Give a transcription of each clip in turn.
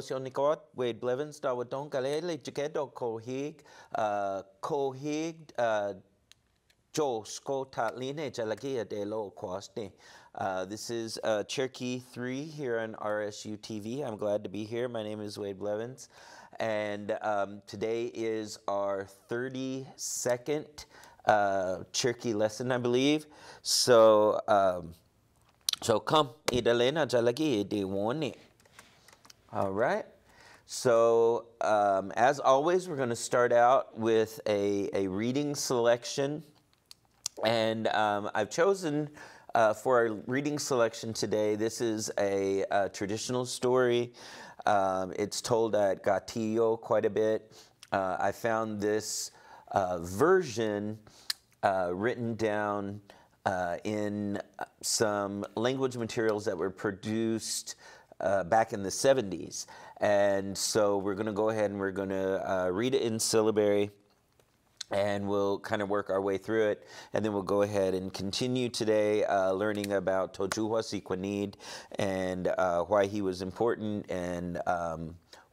Osionikot, Wade Blevins, Dawadon Galele, Jagedo, Kohig, Jo Skota Line, Jalagia de Lo Quaste. This is Cherokee 3 here on RSU TV. I'm glad to be here. My name is Wade Blevins. And today is our 32nd Cherokee lesson, I believe. So, come, Idalena Jalagi de Wone. All right. So, as always, we're going to start out with a reading selection. And I've chosen for our reading selection today, this is a traditional story. It's told at Gatillo quite a bit. I found this version written down in some language materials that were produced back in the 70s. And so we're going to go ahead and we're going to read it in syllabary, and we'll kind of work our way through it. And then we'll go ahead and continue today learning about Tojuwa Siquanid and why he was important and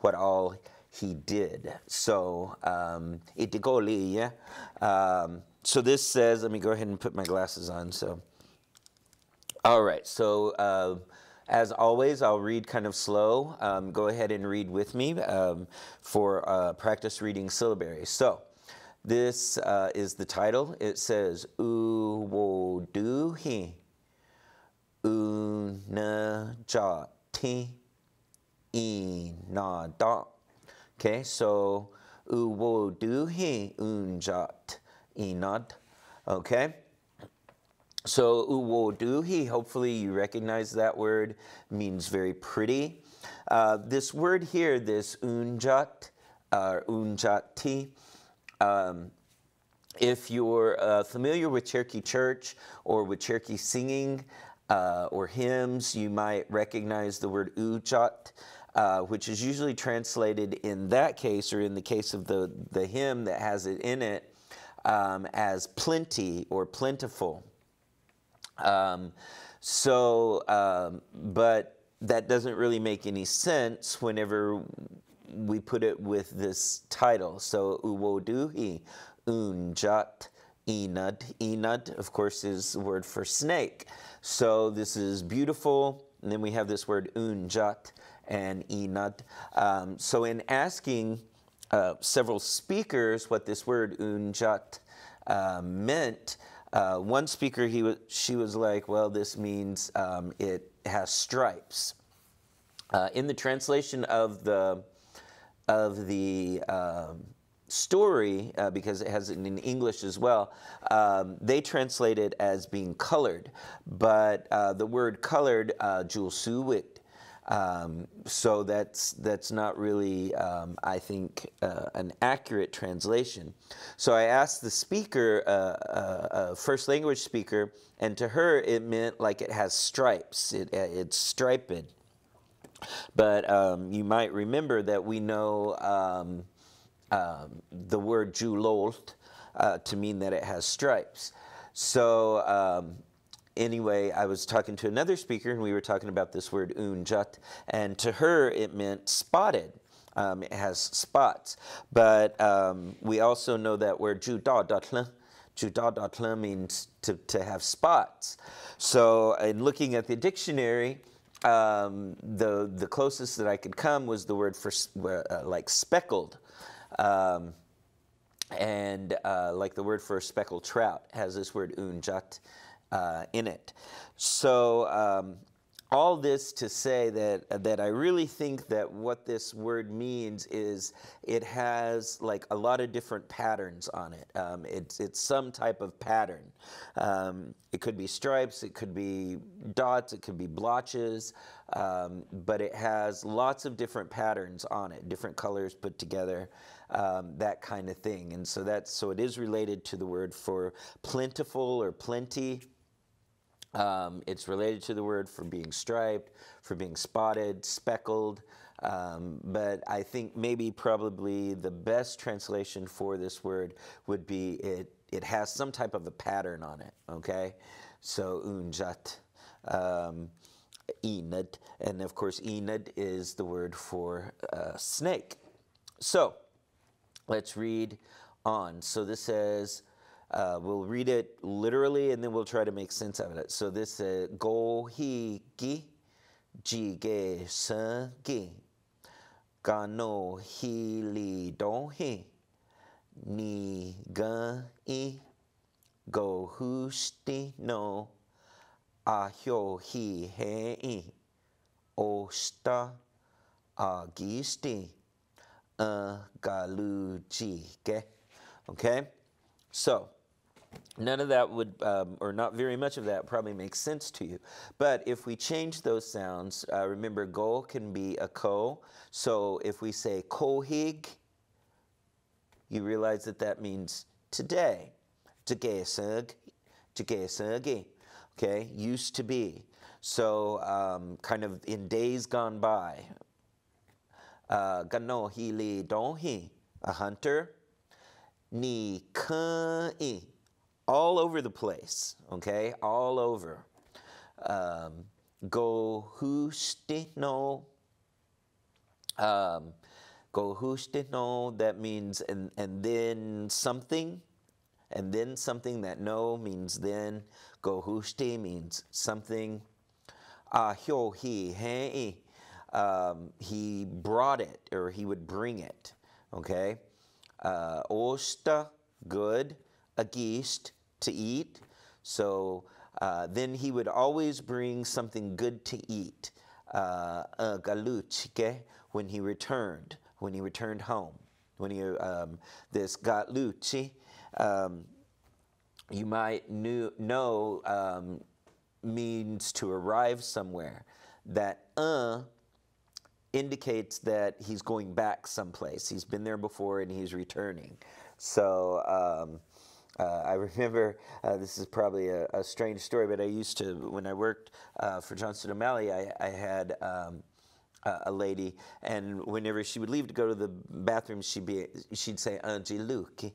what all he did. So, itigoli, yeah? So this says, let me go ahead and put my glasses on. So, all right. So, as always, I'll read kind of slow. Go ahead and read with me for practice reading syllabary. So, this is the title. It says, Uwoduhi Unajati Inada. Okay, so Uwoduhi Unjat Inad. Okay. So Uwoduhi, hopefully you recognize that word, means very pretty. This word here, this unjat or unjati, if you're familiar with Cherokee church or with Cherokee singing or hymns, you might recognize the word ujat, which is usually translated in that case, or in the case of the hymn that has it in it, as plenty or plentiful. But that doesn't really make any sense whenever we put it with this title. So, uwoduhi, unjat, inad. Inad, of course, is the word for snake. So this is beautiful. And then we have this word unjat and inad. So in asking several speakers what this word unjat meant, one speaker, she was like, well, this means it has stripes. In the translation of the story, because it has it in English as well, they translate it as being colored, but the word colored, julsuwit. So that's not really, I think, an accurate translation. So I asked the speaker, a first language speaker, and to her it meant like it has stripes. It's striped. But you might remember that we know the word julolt to mean that it has stripes. So anyway, I was talking to another speaker, and we were talking about this word unjat, and to her it meant spotted. It has spots. But we also know that word judadatla means to have spots. So in looking at the dictionary, the closest that I could come was the word for like speckled, and like the word for a speckled trout has this word unjat in it. So all this to say that I really think that what this word means is it has like a lot of different patterns on it. It's some type of pattern. It could be stripes, it could be dots, it could be blotches, but it has lots of different patterns on it, different colors put together, that kind of thing. And so it is related to the word for plentiful or plenty. It's related to the word for being striped, for being spotted, speckled, but I think maybe probably the best translation for this word would be it has some type of a pattern on it, okay? So unjat. enid, and of course enid is the word for snake. So let's read on. So this says, we'll read it literally and then we'll try to make sense of it. So this says, go hi gi ji ge se gi ga no hi li don hi ni ga I go hu sti no a hyo hi he I o sta a gi sti ga lu ji ge. Okay, so none of that would, or not very much of that probably makes sense to you. But if we change those sounds, remember go can be a ko. So if we say kohig, you realize that that means today. Jgesug, okay, used to be. So kind of in days gone by. Gano hili donhi, a hunter. Ni kai, all over the place, okay, all over. Go hustino, that means and then something, that no means then. Go husti means something. Hyo hi hei, he brought it, or he would bring it, okay. Osta, good. Agist, to eat. So then he would always bring something good to eat. Galuchke, when he returned home. When he, this galuchi, you might know means to arrive somewhere. That indicates that he's going back someplace. He's been there before and he's returning. So I remember, this is probably a strange story, but I used to, when I worked for Johnston O'Malley, I had a lady, and whenever she would leave to go to the bathroom, she'd say, Jiluki.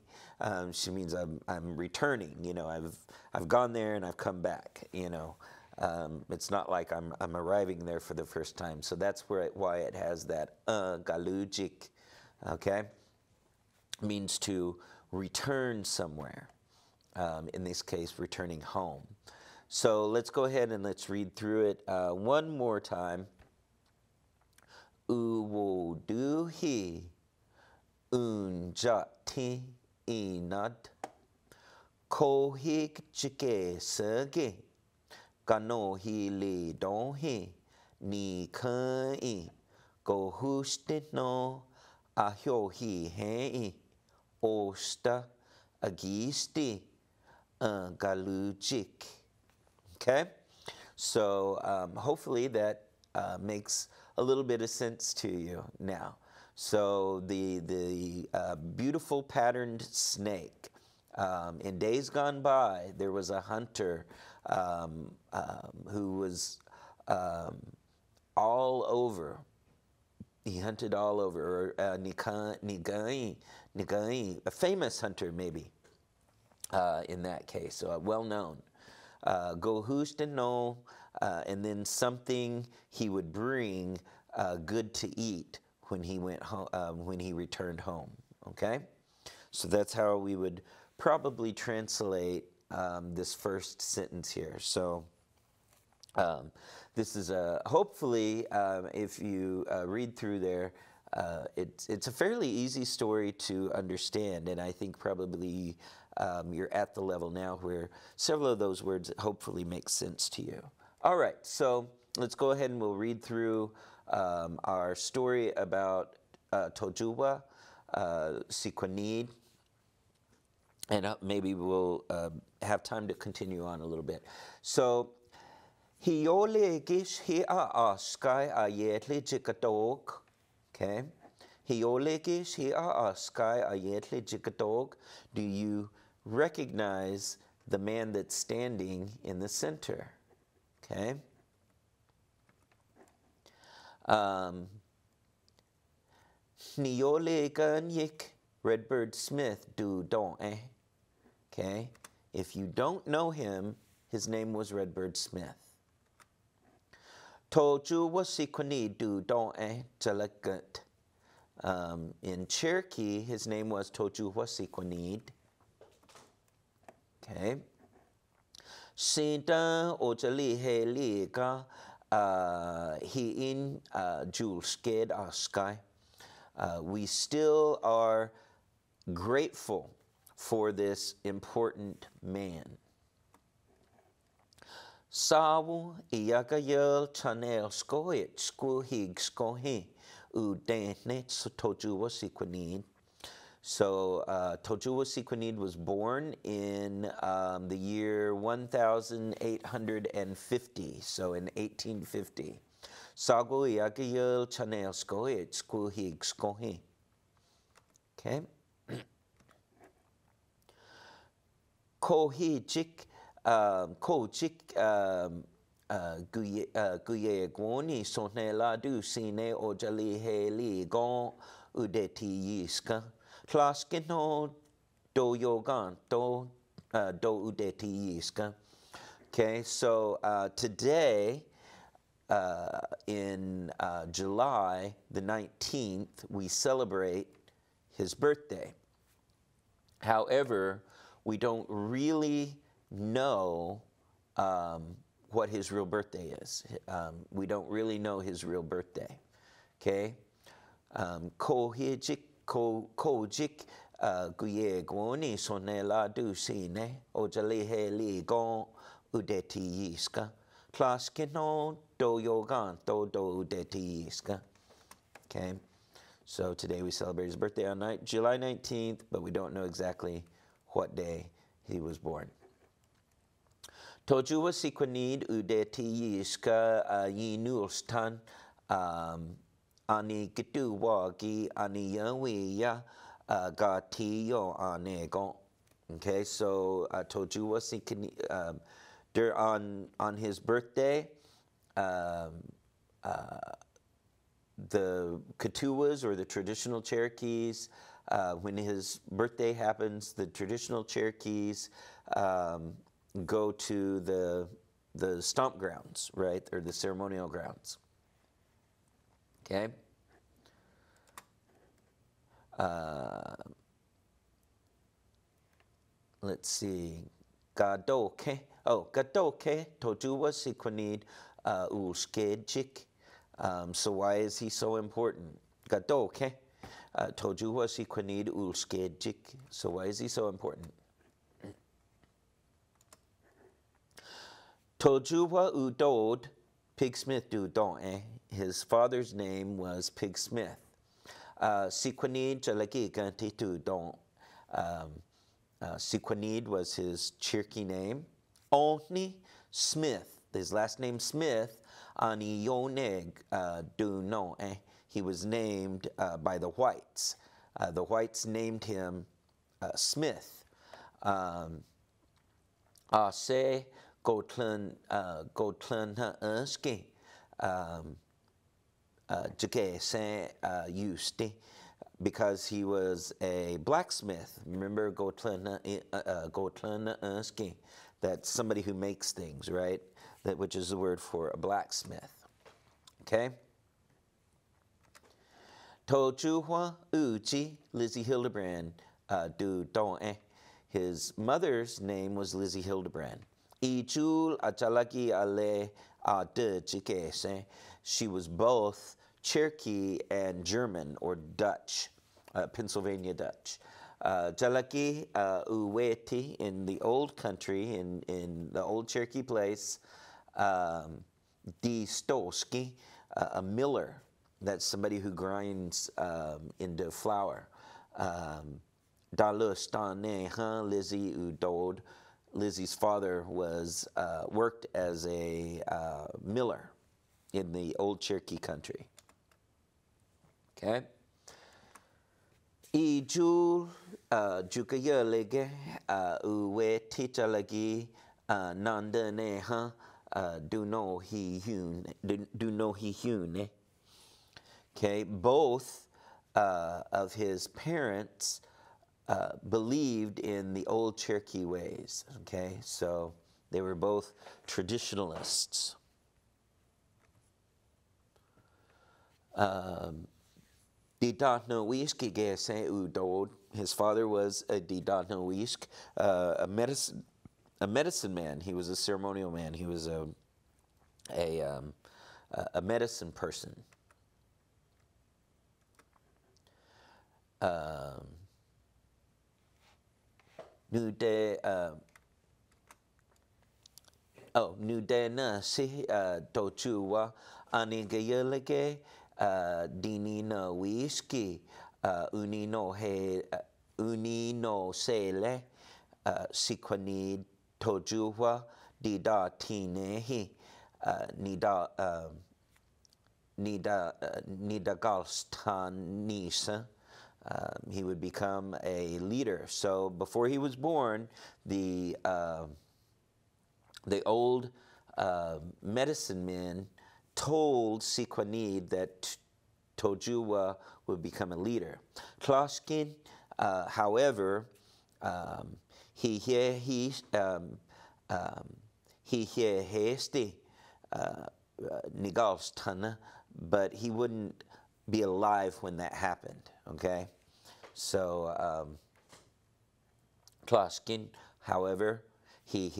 She means I'm returning, you know, I've gone there and I've come back, you know. It's not like I'm arriving there for the first time. So that's why it has that galujik, okay? Means to return somewhere. In this case, returning home. So let's go ahead and let's read through it one more time. Uwo du hi unjati inad kohik chike sege gano hi li don hi ni kai go huste no ahyo hi hei osta agisti galujik. Okay, so hopefully that makes a little bit of sense to you now. So the beautiful patterned snake. In days gone by, there was a hunter who was all over. He hunted all over, or Nigai, a famous hunter maybe, in that case, so well known. Go no, and then something he would bring good to eat when he went home, when he returned home. Okay, so that's how we would probably translate this first sentence here. So this is hopefully, if you read through there, it's a fairly easy story to understand, and I think probably you're at the level now where several of those words hopefully make sense to you. All right, so let's go ahead and we'll read through our story about Tojuwa, Sikwanid, and maybe we'll have time to continue on a little bit. So, Hiolegish hi a askai a yetli jikadog. Okay. Hiolegish hi a askai a yetli jikadog. Do you recognize the man that's standing in the center? Okay. Nioleganyik Redbird Smith do don't eh? Okay. If you don't know him, his name was Redbird Smith. Toju wasikuni du don jalagut. In Cherokee, his name was Toju Wasikwanid. Okay. Sinta ojali he liga he in jul sked sky. We still are grateful for this important man. Sawu iyagayel chanel skoit skuhig skohi u dane Toju Wasikwanid. So Toju Wasikwanid was born in the year 1850, so in 1850. Sago Yagayel Chanel Skoit Skuhig Skohi. Okay. Kohijik Kojik Guye Gwoni Sone Ladu Sine Ojali Heli Gon Udeti Yiska. Klaskino do yogan do udeti yiska. Okay, so today in July the 19th, we celebrate his birthday. However, we don't really know what his real birthday is. We don't really know his real birthday. Okay, Kohijik Kojik Guye Gwoni Sonela Du Sine Ojali Heli Gon Udeti Yiska. Klaskino Do Yogan Do Udeti Yiska. Okay, so today we celebrate his birthday on July 19th, but we don't know exactly what day he was born. Toju Wasikwanid Udeti Yiska Yinulstan Ani gitu wagi ani yawi ya gati yo anegon. Okay, so Toju Wasikwanid on his birthday, the Kituwas or the traditional Cherokees, when his birthday happens, the traditional Cherokees go to the stomp grounds, right, or the ceremonial grounds. Okay. Let's see. Gadoke. Oh, Gadoke. Toju Wasikwanid ulskejik. So why is he so important? Gadoke. Toju Wasikwanid ulskejik. So why is he so important? Tojuwa udod Pigsmith du don. His father's name was Pigsmith. Sikwanid Jalaki Ganti du don. Sikwanid was his Cherokee name. Only Smith, his last name Smith, Ani Yoneg du no. He was named by the whites. The whites named him Smith. Ase Gotlan Erski. Because he was a blacksmith. Remember Gotlan that's somebody who makes things, right? That which is the word for a blacksmith. Okay? Tojuhwa Uji Lizzie Hildebrand du don. His mother's name was Lizzie Hildebrand. Ijul Achalaki Ale Ade Jikese. She was both Cherokee and German or Dutch, Pennsylvania Dutch. Jalaki Uweti in the old country, in the old Cherokee place, Di Stoski, a miller. That's somebody who grinds into flour. Dalustane Lizzie Udod. Lizzie's father was worked as a miller in the old Cherokee country. Okay. Ijul jukaya lege uwe tita lagi nanda ne do know he hune. Okay, both of his parents believed in the old Cherokee ways. Okay, so they were both traditionalists. Didotnowisk gese udod. His father was a Didotnowisk, a medicine man. He was a ceremonial man. He was a medicine person. Nude nudena si tochua anigayelege dinina whisky unino sele siquanid tojua dida tinehi nida nida galstanisa. He would become a leader. So before he was born, the old medicine men told Siquanid that Tojua would become a leader. Kloshkin, however, he hesti Nigalstana, but he wouldn't be alive when that happened. Okay, so Kloshkin, however, he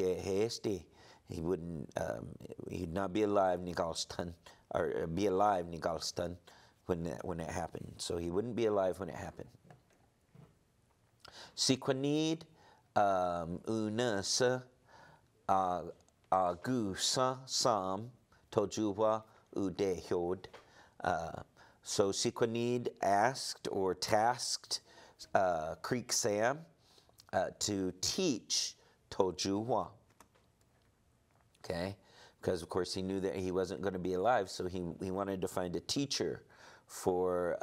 wouldn't, he'd not be alive Nigalstan, or be alive Nigalstan when it happened. So he wouldn't be alive when it happened. Siquanid unasa agusa sam tojuwa udehyod. So Siquanid asked or tasked Creek Sam to teach Tojuwa. Okay, because of course he knew that he wasn't going to be alive, so he wanted to find a teacher for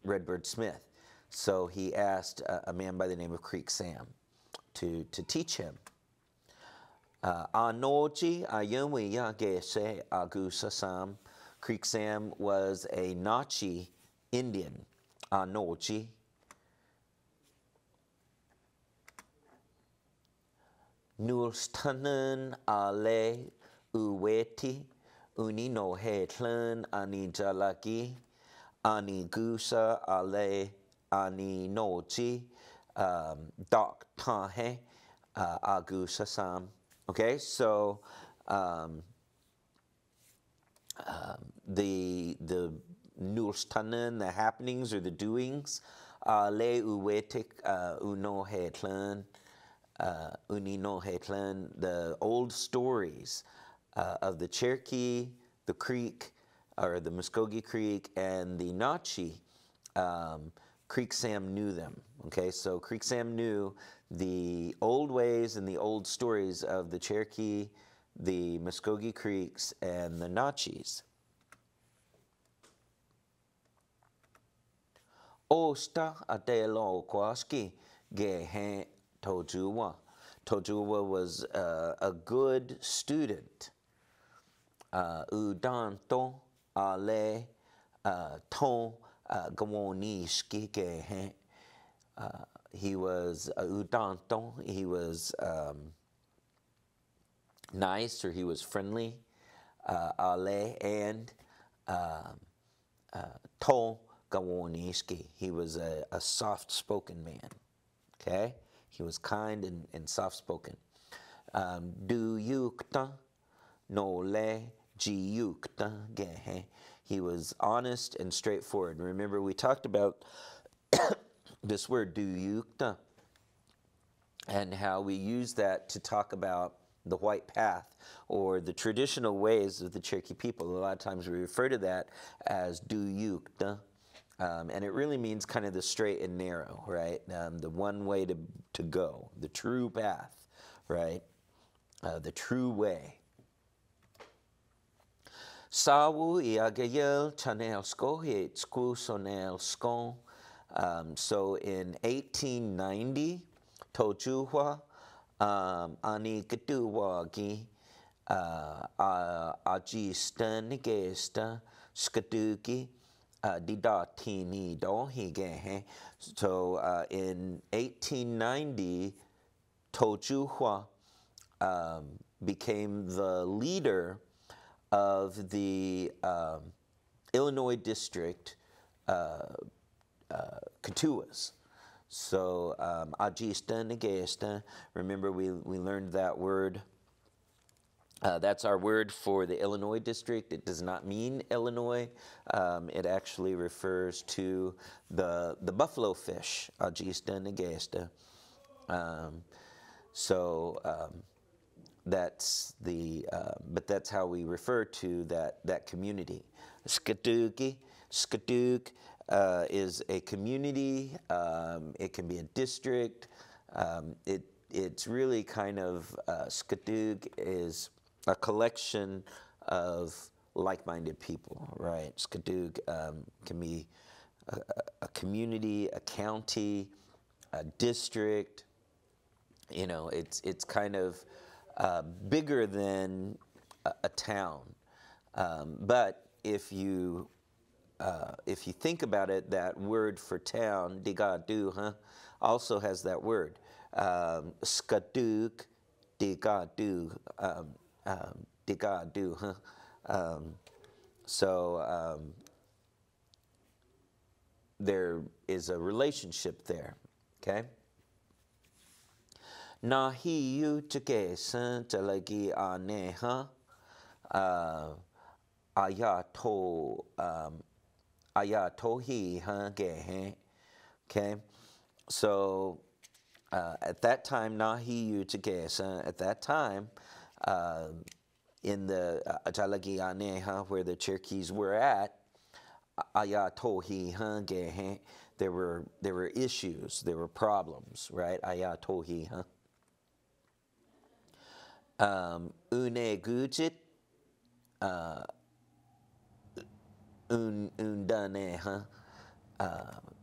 Redbird Smith. So he asked a man by the name of Creek Sam to teach him. Anoji ayumi yagese agusa sam. Creek Sam was a Nachi Indian. Anoji. Nulstanen ale uweti unino hetlen ani jalaki ani gusa ale ani noji dak tahe agusa sam. Okay, so the nulstanen, the happenings or the doings, le uwetik uno hetlen. Unino Hetlan, the old stories of the Cherokee, the Creek, or the Muskogee Creek, and the Nachi, Creek Sam knew them. Okay, so Creek Sam knew the old ways and the old stories of the Cherokee, the Muskogee Creeks, and the Nachis. Osta adelo kwaski gehe Tojuwa. Tojuwa was a good student. Udanto ale ton gawonishki gehe. He was udanto. He was nice, or he was friendly. Ale and ton gawonishki. He was a soft-spoken man. Okay. He was kind and soft-spoken. Duyukta nole jiyukta gehe. He was honest and straightforward. Remember, we talked about this word duyukta and how we use that to talk about the white path or the traditional ways of the Cherokee people. A lot of times we refer to that as duyukta. And it really means kind of the straight and narrow, right? The one way to go, the true path, right? The true way. Sawu iagayel chanelsko hitsku sonelsko. So in 1890, Tojuwa ani geduwagi ajistan gesta skadugi. So in 1890, Tojuwa became the leader of the Illinois district, Katuas. So Agista Negesta, remember we learned that word. That's our word for the Illinois district. It does not mean Illinois. It actually refers to the buffalo fish, Agista Negesta. So that's the, but that's how we refer to that community. Skaduki, Skaduk is a community. It can be a district. It's really kind of, Skaduk is a collection of like-minded people, right? Skaduk can be a community, a county, a district. You know, it's kind of bigger than a town. But if you think about it, that word for town, digadu, also has that word. Skaduk, digadu, digadu, So there is a relationship there, okay? Nahi yu chake san talagi aneha ayato ayatohi gehe. Okay, so at that time, nahi yu chake san. At that time, in the Ajalagi aneha, where the Cherokees were at, ayatohi gehe. There were issues. There were problems, right? Ayatohi. Une gujit, undane,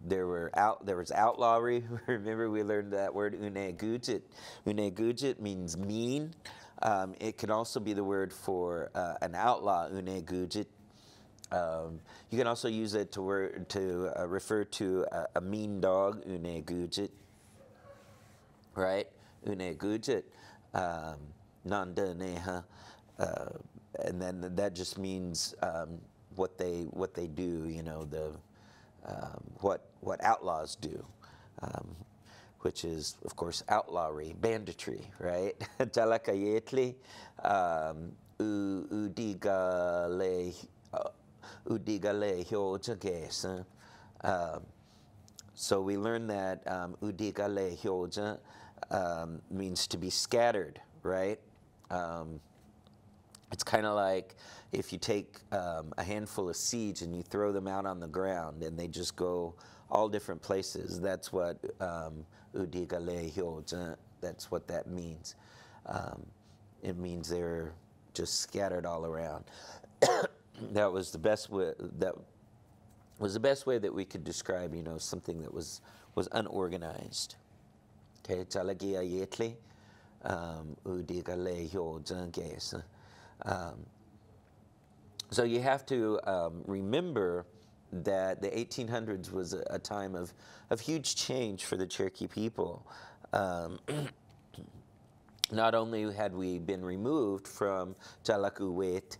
there was outlawry. Remember, we learned that word une gujit. Une gujit means mean. It can also be the word for an outlaw. Une gujit. You can also use it to refer to a mean dog. Une gujit. Right? Une gujit. Nanda neha, and then that just means what they do. You know, the what outlaws do, which is of course outlawry, banditry, right? Jalakayetli, udigale hyoja. So we learn that udigale hyoja means to be scattered, right? It's kind of like if you take a handful of seeds and you throw them out on the ground and they just go all different places. That's what udigale hyoja, that's what that means. It means they're just scattered all around. That was the best way. That was the best way that we could describe, you know, something that was unorganized. Okay, talagi ayetli, udigale hyoja. So you have to remember that the 1800s was a time of huge change for the Cherokee people. Not only had we been removed from Jalakuwet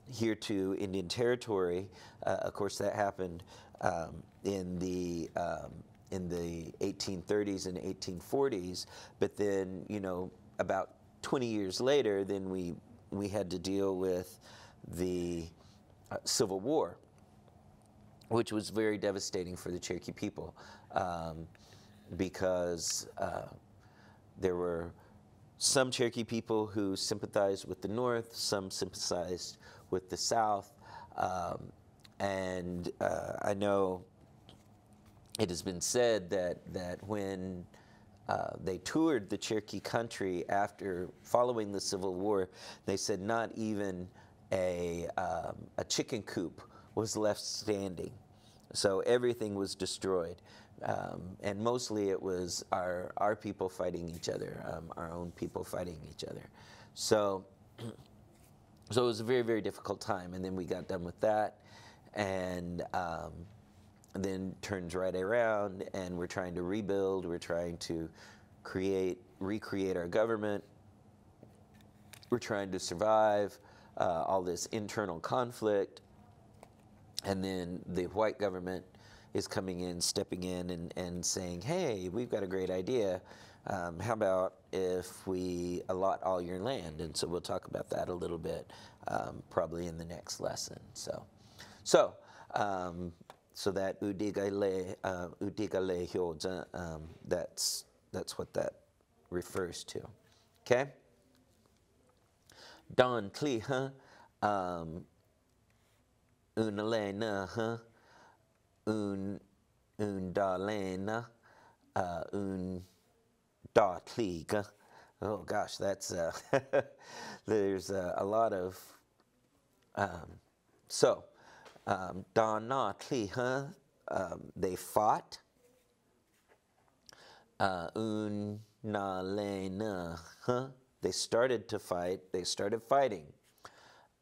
here to Indian Territory, of course that happened in the 1830s and 1840s, but then, you know, about 20 years later, then we had to deal with the Civil War, which was very devastating for the Cherokee people, because there were some Cherokee people who sympathized with the North, some sympathized with the South, and I know it has been said that when they toured the Cherokee country after following the Civil War, they said not even a chicken coop was left standing. So everything was destroyed. And mostly it was our people fighting each other, our own people fighting each other. So it was a very, very difficult time. And then we got done with that, and then turns right around, and we're trying to rebuild. We're trying to recreate our government. We're trying to survive all this internal conflict. And then the white government is coming in, stepping in, and saying, hey, we've got a great idea. How about if we allot all your land? And so we'll talk about that a little bit, probably in the next lesson. So that udigale hyoja, that's what that refers to. Okay? Don Kli, huh? Unalena, huh? Undalena, undotliga. Oh gosh, that's there's a lot of Donatli, huh? They fought. Unalena, huh? They started to fight. They started fighting.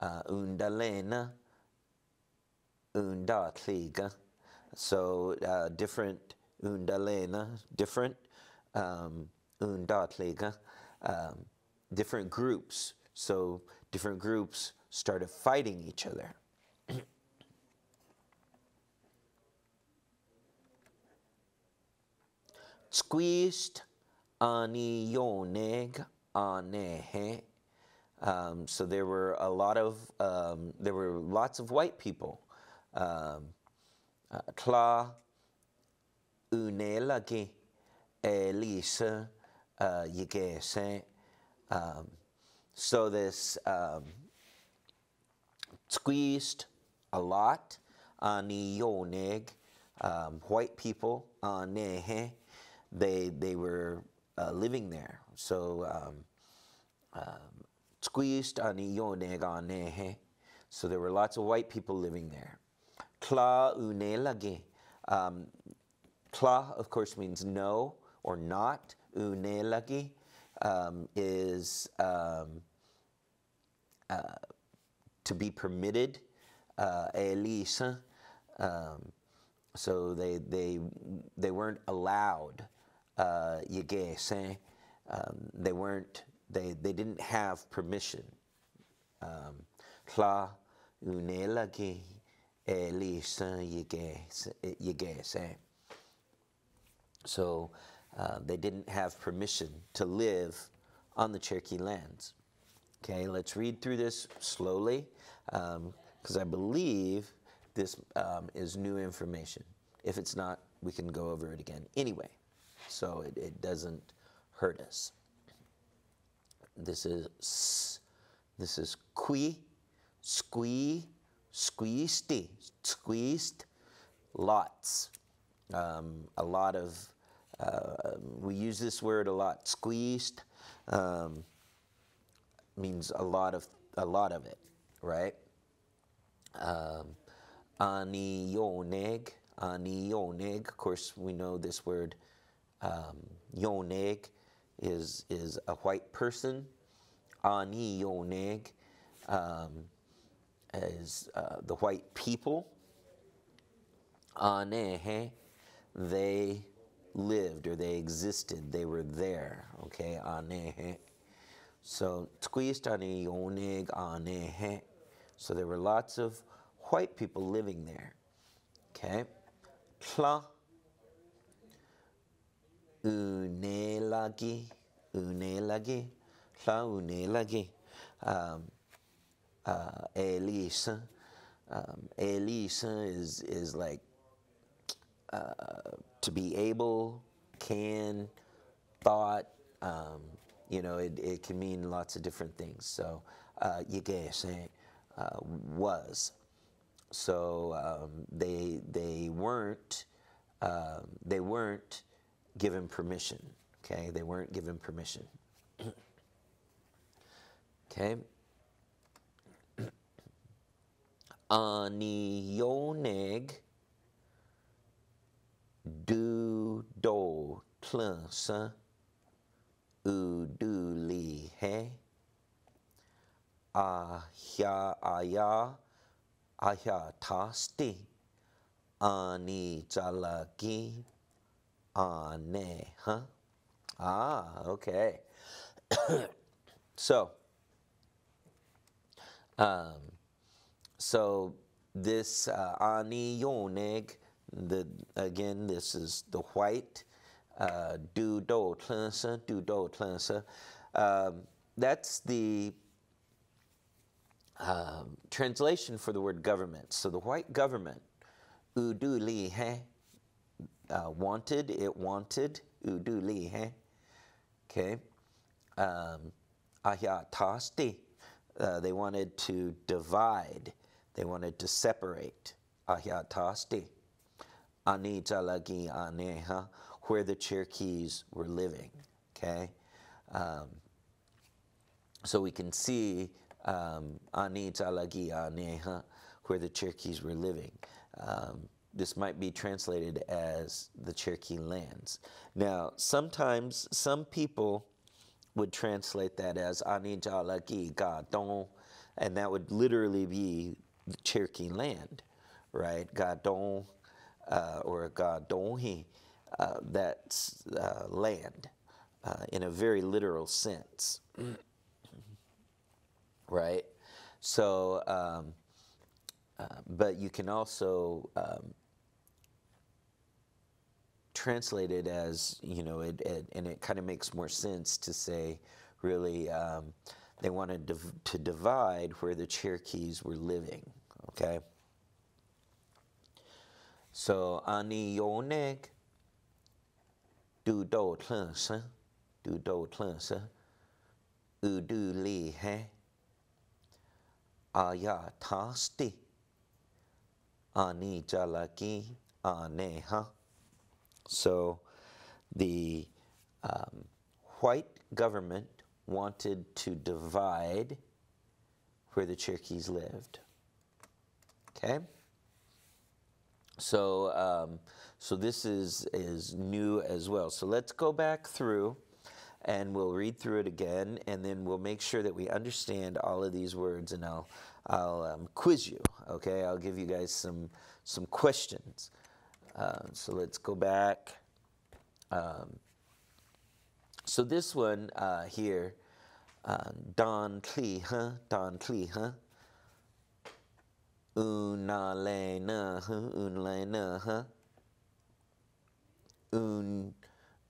Undalena, undatliga. So different undalena, different undatliga, different groups. So different groups started fighting each other. Squeezed ani yoneg anehe. So there were there were lots of white people. Tla unelagi elisa yigese. So this squeezed a lot, ani yoneg, white people, anehe, they were living there. So squeezed ani yoneg anehe. So there were lots of white people living there. Tla unelagi. Tla, of course, means no or not. Unelagi is to be permitted. Elisa. So they weren't allowed. Yigese. They didn't have permission. Tla unelagi elisa yigese. So they didn't have permission to live on the Cherokee lands. Okay, let's read through this slowly, because I believe this is new information. If it's not, we can go over it again anyway, so it doesn't hurt us. This is qui, squeezed, lots. A lot of, we use this word a lot. Squeezed means a lot of it, right? Ani yoneg, of course we know this word. Yoneg is a white person. Ani yoneg is the white people. Anehe, they lived or they existed, they were there. Okay, anehe. So squeezed ani yoneg anehe. So there were lots of white people living there. Okay. Tla unelagi, tla unelagi. Elisa. Elisa is like to be able, can, thought. You know, it can mean lots of different things. So yigese was. So they weren't given permission. Okay, they weren't given permission. Okay. Ani yoneg du do tlsa u du li he ahya ahya tasti ani jalagi ane, huh? Okay. So this ani yoneg, again, this is the white. Du do tlensa, du do tlensa. That's the translation for the word government. So the white government, u du li he, wanted, it wanted, u du li he. Okay. Ahya tasti, they wanted to divide, they wanted to separate. Ahya tasti. Ani jalagi aneha, where the Cherokees were living. Okay. So we can see ani jalagi aneha, where the Cherokees were living. This might be translated as the Cherokee lands. Now, sometimes some people would translate that as ani jalagi gadon, and that would literally be the Cherokee land, right? Gadon or gadonhi, that's land in a very literal sense, right? So, but you can also translate it as, you know, and it kind of makes more sense to say, really, they wanted to divide where the Cherokees were living, okay? So, ani yoneg, du do tlensa, u du li he, aya tasti, ani jalaki aneha. So the white government wanted to divide where the Cherokees lived. Okay? So, so this is new as well. So let's go back through and we'll read through it again, and then we'll make sure that we understand all of these words, and I'll quiz you, okay? I'll give you guys some questions. So let's go back. So this one here, don cli, huh? Don cli, huh? Una le na, huh?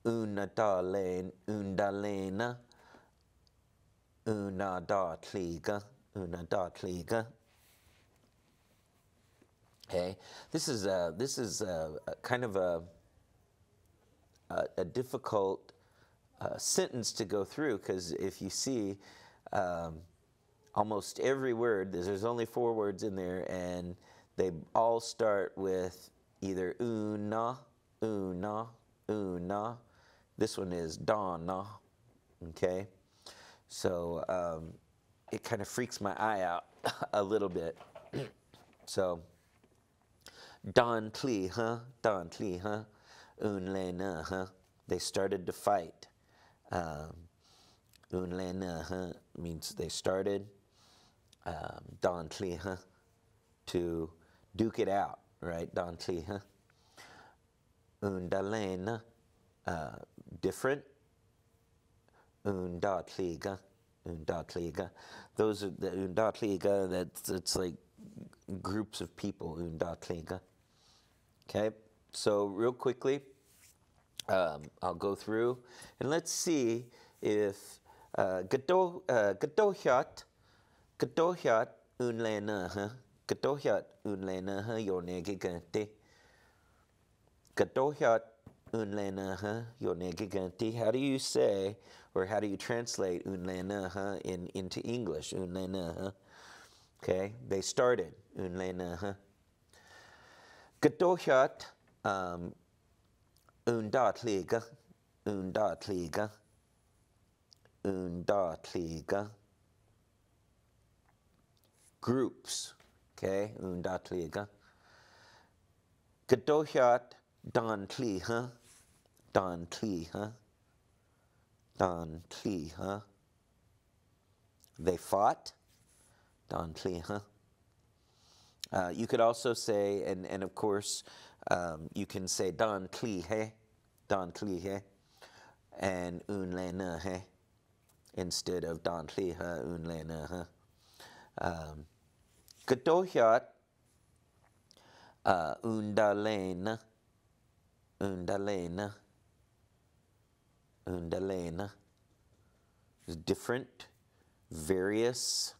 Una da le, unda lena, una da cliga, una da cliga. Okay, this is kind of a difficult sentence to go through, because if you see almost every word, there's only 4 words in there, and they all start with either una, una, una. This one is donna, okay? So it kind of freaks my eye out a little bit. So, don cli, huh? Don cli, huh? Un lena, huh? They started to fight. Un lena, huh? Means they started. Don cli, huh? To duke it out, right? Don cli, huh? Un dalena, different. Un da cliga, un da cliga. Those are the un da cliga. It's like groups of people. Un da cliga. Okay, so real quickly, I'll go through and let's see if gadohyat un lena, huh? Gadohyat un lena, huh? Yonegigante. Gadohyat un lena, huh? Yonegigante. How do you say, or how do you translate un lena, huh? Into English? Un lena, huh? Okay, they started un lena, huh? Gadohyat un da cliga, un da cliga, un da cliga. Groups, okay, un da cliga. Gadohyat don cli, huh? Don cli, huh? Don cli, huh? They fought. Don cli, huh? You could also say, and of course, you can say don cli he, and un lena he, instead of don cli ha, un lena ha. Gadohyat Undalena, undalena, undalena is different, various,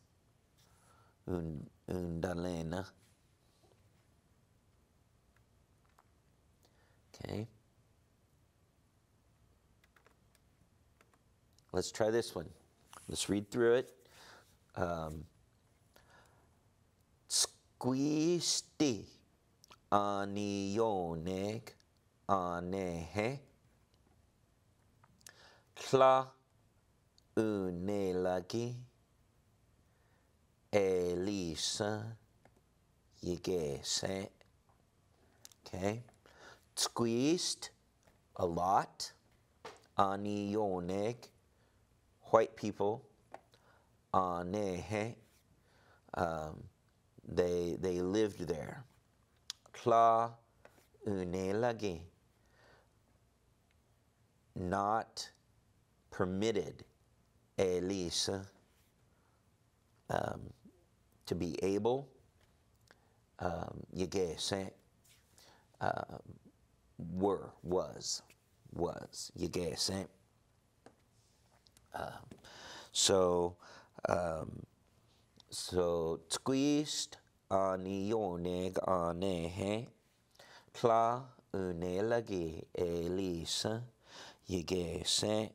undalena. Okay. Let's try this one. Let's read through it. Squeezed anionig anehe tla unelagi elisa yigese. Okay. Squeezed, a lot. Anionig, white people. Anehe, they lived there. Tla unelagi, not permitted. Elisa, to be able. Yigese, was. Yigese. So squeezed anionig anehe tla unelagi elisa yigese.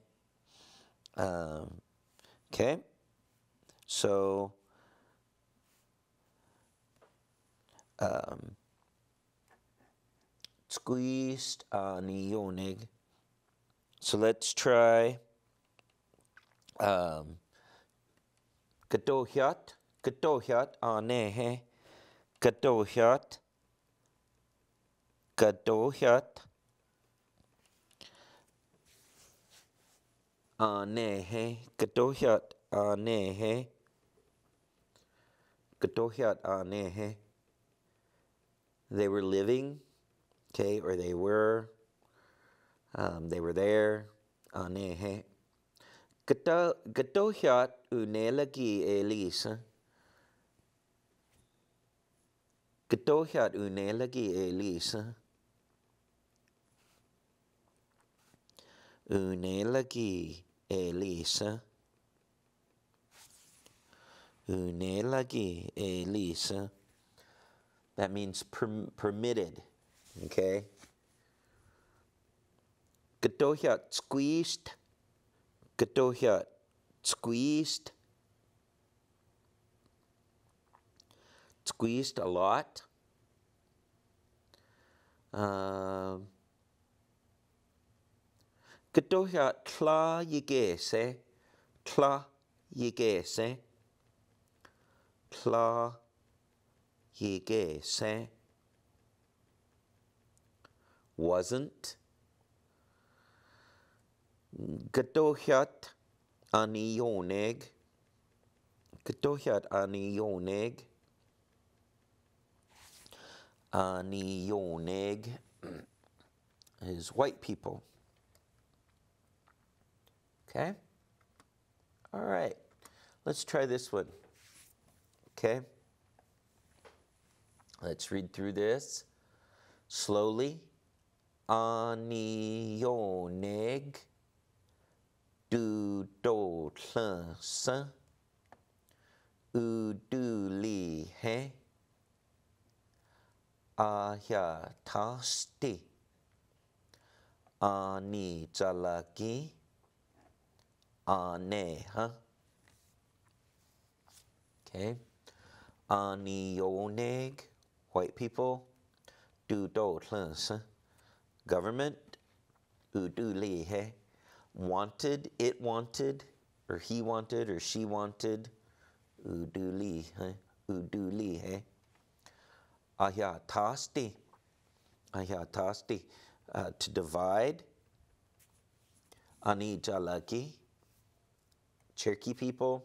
Okay, so squeezed anionig. So let's try Kadohyat anehe, kadohyat anehe, kadohyat anehe. They were living, okay, or they were there, anehe. Kadohyat unelagi elisa. Kadohyat unelagi elisa. Unelagi elisa. Unelagi elisa. That means permitted, okay? Kadohyat squeezed. Kadohyat squeezed. Squeezed a lot. Kadohyat tla yigese. Tla yigese. Tla yigese. Wasn't. Kadohyat anionig. Kadohyat anionig. Anionig is white people. Okay? All right. Let's try this one. Okay? Let's read through this slowly. Anionig du do tlsa uduli he ayatasti ani jalaki aneha. Okay. Anionig, white people. Du do tlsa, government. Uduli he, wanted, it wanted, or he wanted, or she wanted. Uduli he. Ayatasti, to divide. Ani jalaki, Cherokee people.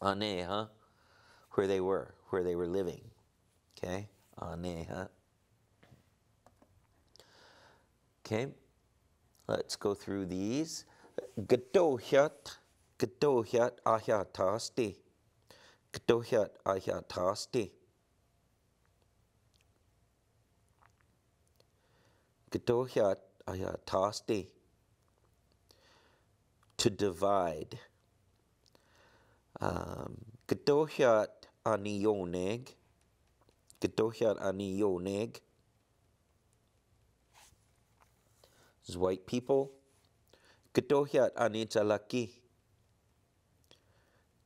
Aneha, where they were living. Okay, aneha. Okay, let's go through these. Gadohyat ayatasti. Gadohyat ayatasti. Gatohyat ayatasti. To divide. Gatohyat aniyoneg. Gatohyat aniyoneg is white people. Gatohyat anijalaki.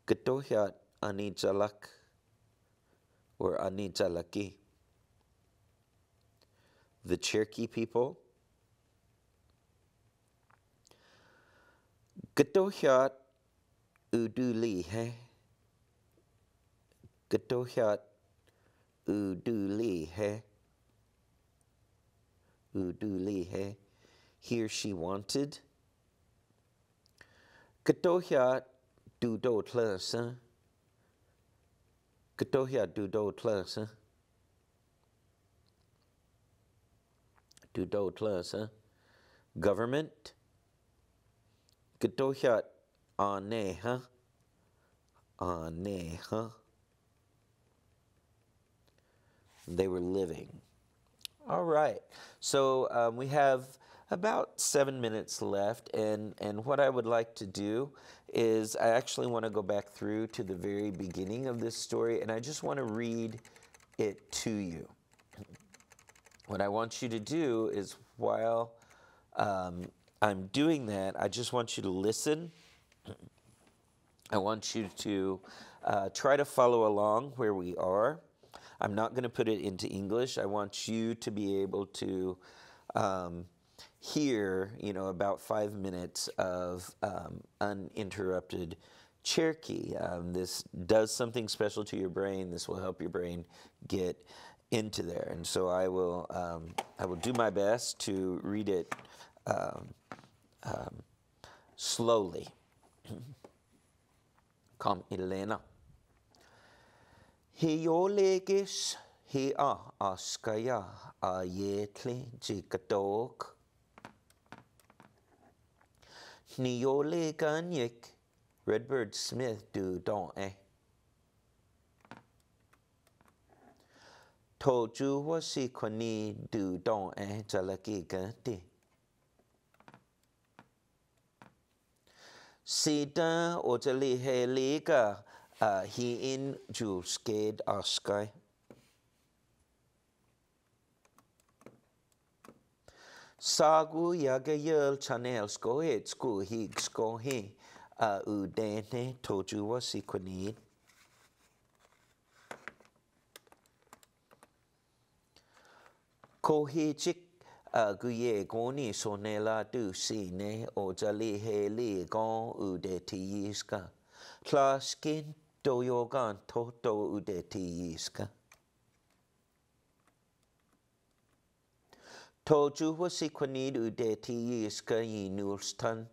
Gatohyat anijalak or anijalaki. The Cherokee people. Gatohyat udulihe. Gatohyat udulihe. Udulihe. He or she wanted. Gatohyat dudo tlasa. Gatohyat dudo tlasa. Dudo tlasa. Government. Gatohyat aneha. Aneha. They were living. All right. So we have about 7 minutes left, and what I would like to do is I actually want to go back through to the very beginning of this story, and I just want to read it to you. What I want you to do is while I'm doing that, I just want you to listen. I want you to try to follow along where we are. I'm not going to put it into English. I want you to be able to hear, about 5 minutes of uninterrupted Cherokee. This does something special to your brain. This will help your brain get into there. And so I will do my best to read it slowly. Kom Elena. Heolegis he askaya ayetli jikatok. Niole ganyik Redbird Smith do don't Toju wasi kwani do don't jalaki ganti. Sida ojali heliga he in ju sked askai. Sagu yagayel chanel sko it sku he sko he udene toju wasi kwani. Kohijik guye goni sonela du sine ojali heli gon udetiiska. Klaskin doyogan toto udetiiska. Toju wasi kwanid udetiiska yinulstan.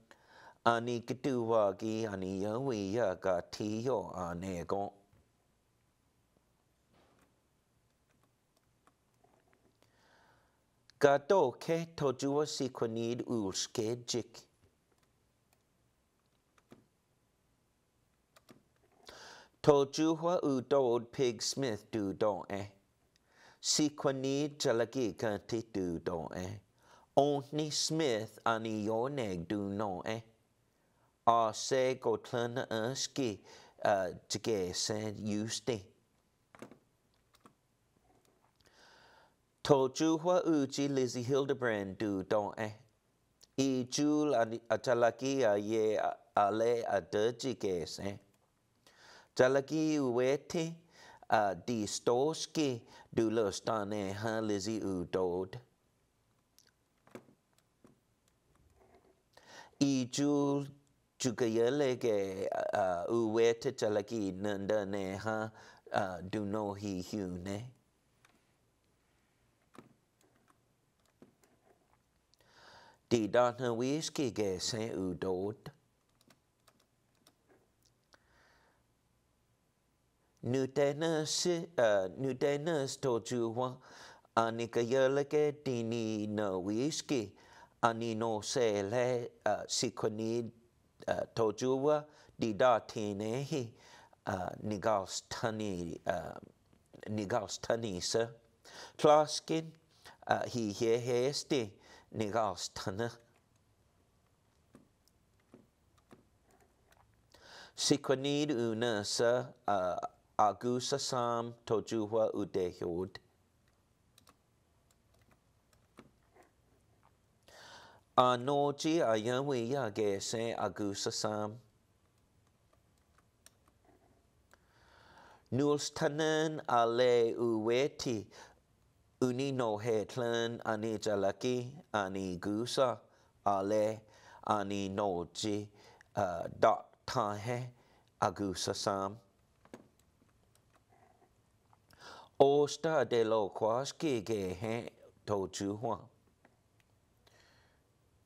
Ani kiduwagi ani yawi yaga tiyo anegon. Gado ke toju si kwanid ulskejik. Toju udod pig smith do don Si kwanid jalagi kanti do don Only smith ani yoneg do no se go tlana ski jige sen yusti. Toju uji Lizzie Hildebrand do don I jul atalaki ye ale adjige sen. Jalagi uweti di stoski du lostane ha Lizzie udod. I jul jugayelege uwete jalagi nandane ha do no hi hune. Di dana whiskey ge sen udod. Nutenas toju wa anikayeleke dini no whiskey ani no se le sikwani toju wa di datine hi nigalstani sa. Klaskin he hesti Nigastana. Sikwanid una sa agusa sam tojuwa udehod. Anoji ayawi yagese agusa sam. Nulstanen ale uweti uni no hetlan ani jalaki ani gusa ale ani noji dot tahe agusa sam. Osta de lo kwaski gehe tojuwa.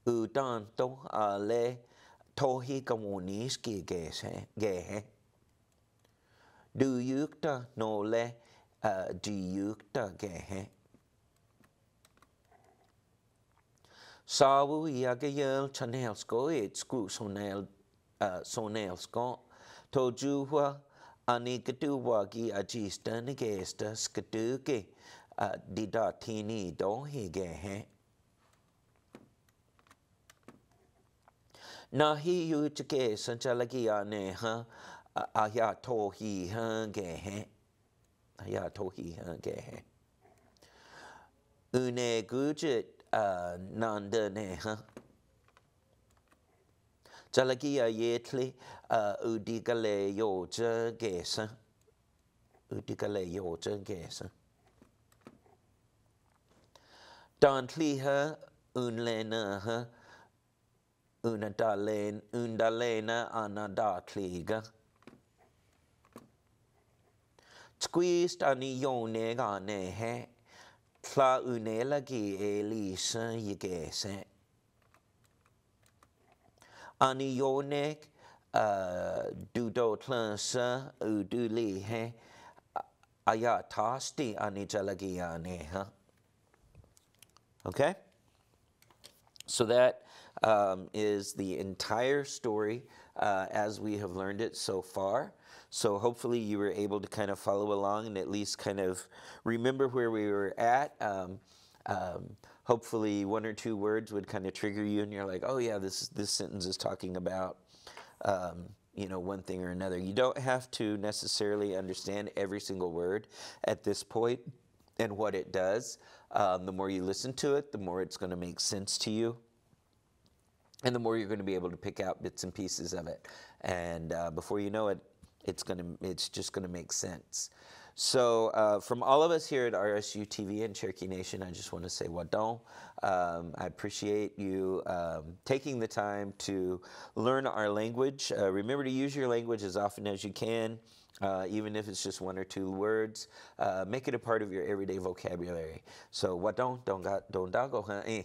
Udanto ale tohi kamoniski gehe. Duyukta no le duyukta gehe. Sawu yagayel chanelsko itsku sonelsko tojuwa ani katuwagi ajista nigesta skatuke didatini dohi gehe. Nahi yuchake sanchalagi ane ha ayatohi gehe. Ayatohi gehe. Une gujit nanda neha. Jalagia yetli udigale yoja gesa. Udigale yoja gesa. Dantliha unlena ha. Undalena anadatliga. Squeezed ani yone gane he. Tla unelagi elisa yigese. Ani yonek dudo tlansa uduli he. Ayatasti ani jalagi aneha. Okay? So that is the entire story as we have learned it so far. So hopefully you were able to kind of follow along and at least kind of remember where we were at. Hopefully one or two words would kind of trigger you and you're like, oh yeah, this sentence is talking about one thing or another. You don't have to necessarily understand every single word at this point and what it does. The more you listen to it, the more it's going to make sense to you. And the more you're going to be able to pick out bits and pieces of it. And before you know it, it's just going to make sense. So from all of us here at RSU TV and Cherokee Nation, I just want to say wadon. I appreciate you taking the time to learn our language. Remember to use your language as often as you can, even if it's just one or two words. Make it a part of your everyday vocabulary. So wadon, don dago,